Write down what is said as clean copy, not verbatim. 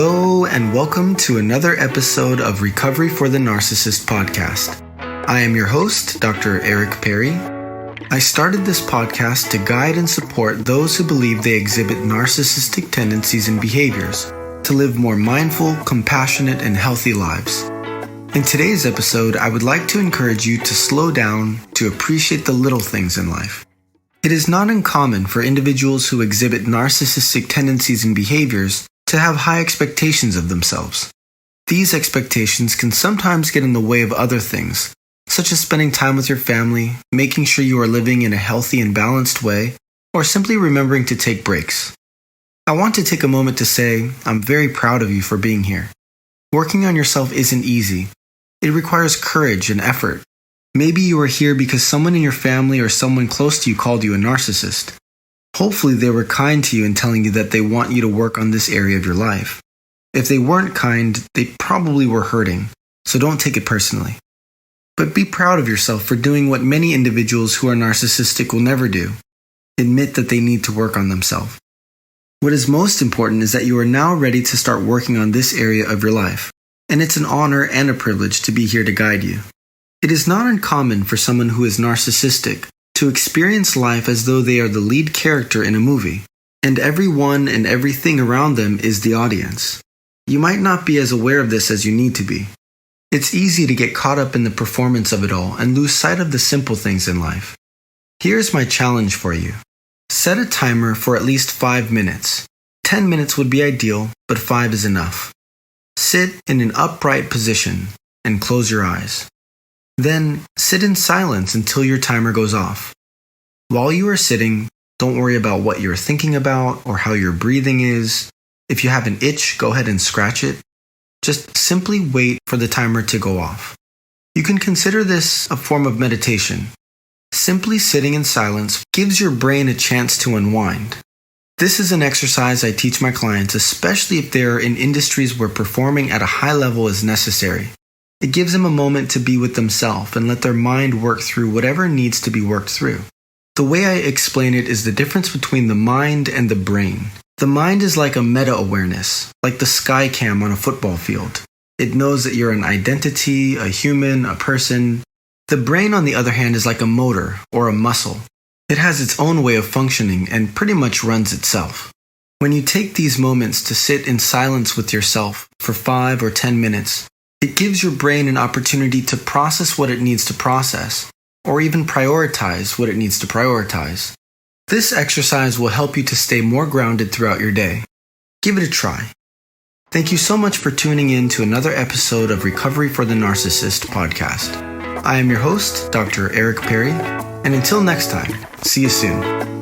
Hello and welcome to another episode of Recovery for the Narcissist podcast. I am your host, Dr. Eric Perry. I started this podcast to guide and support those who believe they exhibit narcissistic tendencies and behaviors to live more mindful, compassionate, and healthy lives. In today's episode, I would like to encourage you to slow down to appreciate the little things in life. It is not uncommon for individuals who exhibit narcissistic tendencies and behaviors to have high expectations of themselves. These expectations can sometimes get in the way of other things, such as spending time with your family, making sure you are living in a healthy and balanced way, or simply remembering to take breaks. I want to take a moment to say I'm very proud of you for being here. Working on yourself isn't easy. It requires courage and effort. Maybe you are here because someone in your family or someone close to you called you a narcissist. Hopefully they were kind to you in telling you that they want you to work on this area of your life. If they weren't kind, they probably were hurting, so don't take it personally. But be proud of yourself for doing what many individuals who are narcissistic will never do. Admit that they need to work on themselves. What is most important is that you are now ready to start working on this area of your life, and it's an honor and a privilege to be here to guide you. It is not uncommon for someone who is narcissistic to experience life as though they are the lead character in a movie, and everyone and everything around them is the audience. You might not be as aware of this as you need to be. It's easy to get caught up in the performance of it all and lose sight of the simple things in life. Here's my challenge for you. Set a timer for at least 5 minutes. 10 minutes would be ideal, but 5 is enough. Sit in an upright position and close your eyes. Then, sit in silence until your timer goes off. While you are sitting, don't worry about what you're thinking about or how your breathing is. If you have an itch, go ahead and scratch it. Just simply wait for the timer to go off. You can consider this a form of meditation. Simply sitting in silence gives your brain a chance to unwind. This is an exercise I teach my clients, especially if they are in industries where performing at a high level is necessary. It gives them a moment to be with themselves and let their mind work through whatever needs to be worked through. The way I explain it is the difference between the mind and the brain. The mind is like a meta-awareness, like the sky cam on a football field. It knows that you're an identity, a human, a person. The brain, on the other hand, is like a motor or a muscle. It has its own way of functioning and pretty much runs itself. When you take these moments to sit in silence with yourself for 5 or 10 minutes, it gives your brain an opportunity to process what it needs to process, or even prioritize what it needs to prioritize. This exercise will help you to stay more grounded throughout your day. Give it a try. Thank you so much for tuning in to another episode of Recovery for the Narcissist podcast. I am your host, Dr. Eric Perry, and until next time, see you soon.